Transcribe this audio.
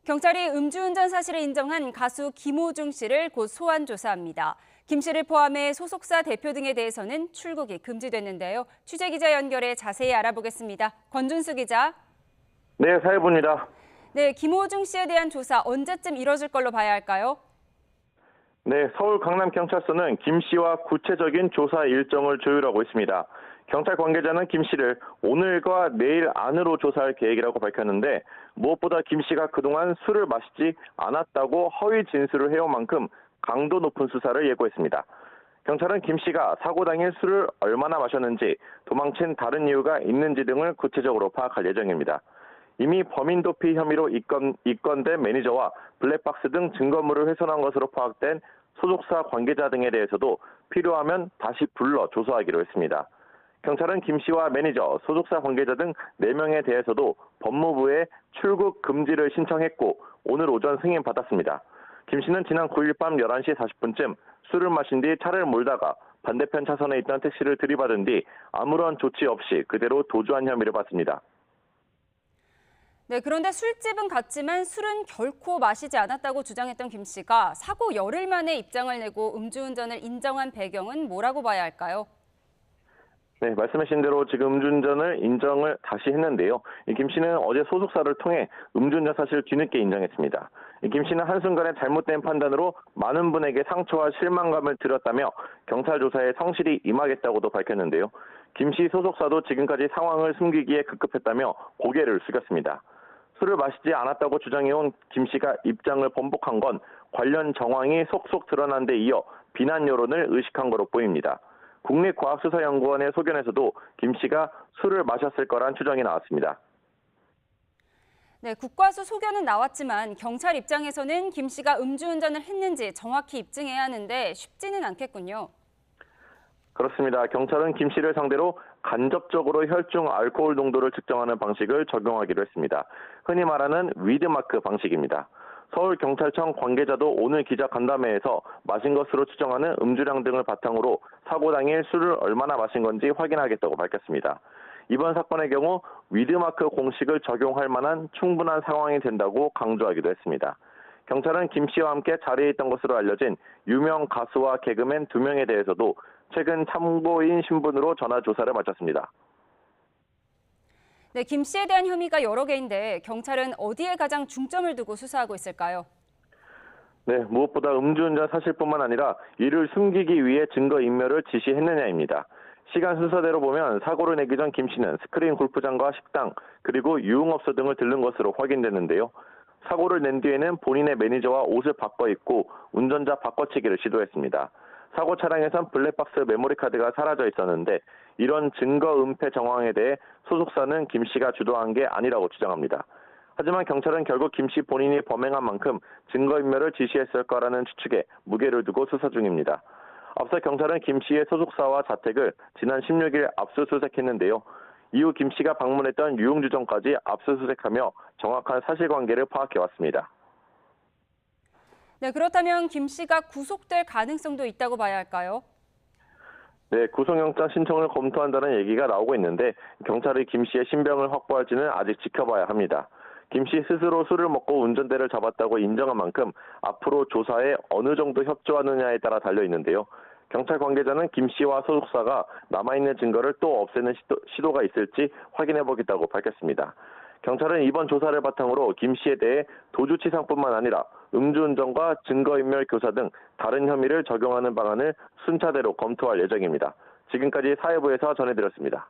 경찰이 음주운전 사실을 인정한 가수 김호중 씨를 곧 소환 조사합니다. 김 씨를 포함해 소속사 대표 등에 대해서는 출국이 금지됐는데요. 취재기자 연결해 자세히 알아보겠습니다. 권준수 기자. 네, 사회부입니다. 네, 김호중 씨에 대한 조사 언제쯤 이뤄질 걸로 봐야 할까요? 네, 서울 강남경찰서는 김 씨와 구체적인 조사 일정을 조율하고 있습니다. 경찰 관계자는 김 씨를 오늘과 내일 안으로 조사할 계획이라고 밝혔는데 무엇보다 김 씨가 그동안 술을 마시지 않았다고 허위 진술을 해온 만큼 강도 높은 수사를 예고했습니다. 경찰은 김 씨가 사고 당일 술을 얼마나 마셨는지, 도망친 다른 이유가 있는지 등을 구체적으로 파악할 예정입니다. 이미 범인 도피 혐의로 입건된 매니저와 블랙박스 등 증거물을 훼손한 것으로 파악된 소속사 관계자 등에 대해서도 필요하면 다시 불러 조사하기로 했습니다. 경찰은 김 씨와 매니저, 소속사 관계자 등 4명에 대해서도 법무부에 출국 금지를 신청했고 오늘 오전 승인받았습니다. 김 씨는 지난 9일 밤 11시 40분쯤 술을 마신 뒤 차를 몰다가 반대편 차선에 있던 택시를 들이받은 뒤 아무런 조치 없이 그대로 도주한 혐의를 받습니다. 네, 그런데 술집은 갔지만 술은 결코 마시지 않았다고 주장했던 김 씨가 사고 열흘 만에 입장을 내고 음주운전을 인정한 배경은 뭐라고 봐야 할까요? 네, 말씀하신 대로 지금 음주운전을 인정을 다시 했는데요. 김 씨는 어제 소속사를 통해 음주운전 사실을 뒤늦게 인정했습니다. 김 씨는 한순간에 잘못된 판단으로 많은 분에게 상처와 실망감을 드렸다며 경찰 조사에 성실히 임하겠다고도 밝혔는데요. 김 씨 소속사도 지금까지 상황을 숨기기에 급급했다며 고개를 숙였습니다. 술을 마시지 않았다고 주장해온 김 씨가 입장을 번복한 건 관련 정황이 속속 드러난 데 이어 비난 여론을 의식한 거로 보입니다. 국립과학수사연구원의 소견에서도 김 씨가 술을 마셨을 거란 추정이 나왔습니다. 네, 국과수 소견은 나왔지만 경찰 입장에서는 김 씨가 음주운전을 했는지 정확히 입증해야 하는데 쉽지는 않겠군요. 그렇습니다. 경찰은 김 씨를 상대로 간접적으로 혈중 알코올 농도를 측정하는 방식을 적용하기로 했습니다. 흔히 말하는 위드마크 방식입니다. 서울경찰청 관계자도 오늘 기자 간담회에서 마신 것으로 추정하는 음주량 등을 바탕으로 사고 당일 술을 얼마나 마신 건지 확인하겠다고 밝혔습니다. 이번 사건의 경우 위드마크 공식을 적용할 만한 충분한 상황이 된다고 강조하기도 했습니다. 경찰은 김 씨와 함께 자리에 있던 것으로 알려진 유명 가수와 개그맨 2명에 대해서도 최근 참고인 신분으로 전화 조사를 마쳤습니다. 네, 김 씨에 대한 혐의가 여러 개인데 경찰은 어디에 가장 중점을 두고 수사하고 있을까요? 네, 무엇보다 음주운전 사실뿐만 아니라 이를 숨기기 위해 증거인멸을 지시했느냐입니다. 시간 순서대로 보면 사고를 내기 전 김 씨는 스크린 골프장과 식당 그리고 유흥업소 등을 들른 것으로 확인되는데요. 사고를 낸 뒤에는 본인의 매니저와 옷을 바꿔 입고 운전자 바꿔치기를 시도했습니다. 사고 차량에선 블랙박스 메모리카드가 사라져 있었는데 이런 증거 은폐 정황에 대해 소속사는 김 씨가 주도한 게 아니라고 주장합니다. 하지만 경찰은 결국 김 씨 본인이 범행한 만큼 증거인멸을 지시했을 거라는 추측에 무게를 두고 수사 중입니다. 앞서 경찰은 김 씨의 소속사와 자택을 지난 16일 압수수색했는데요. 이후 김 씨가 방문했던 유흥주점까지 압수수색하며 정확한 사실관계를 파악해왔습니다. 네, 그렇다면 김 씨가 구속될 가능성도 있다고 봐야 할까요? 네, 구속영장 신청을 검토한다는 얘기가 나오고 있는데 경찰이 김 씨의 신병을 확보할지는 아직 지켜봐야 합니다. 김 씨 스스로 술을 먹고 운전대를 잡았다고 인정한 만큼 앞으로 조사에 어느 정도 협조하느냐에 따라 달려 있는데요. 경찰 관계자는 김 씨와 소속사가 남아있는 증거를 또 없애는 시도가 있을지 확인해보겠다고 밝혔습니다. 경찰은 이번 조사를 바탕으로 김 씨에 대해 도주치상뿐만 아니라 음주운전과 증거인멸 교사 등 다른 혐의를 적용하는 방안을 순차대로 검토할 예정입니다. 지금까지 사회부에서 전해드렸습니다.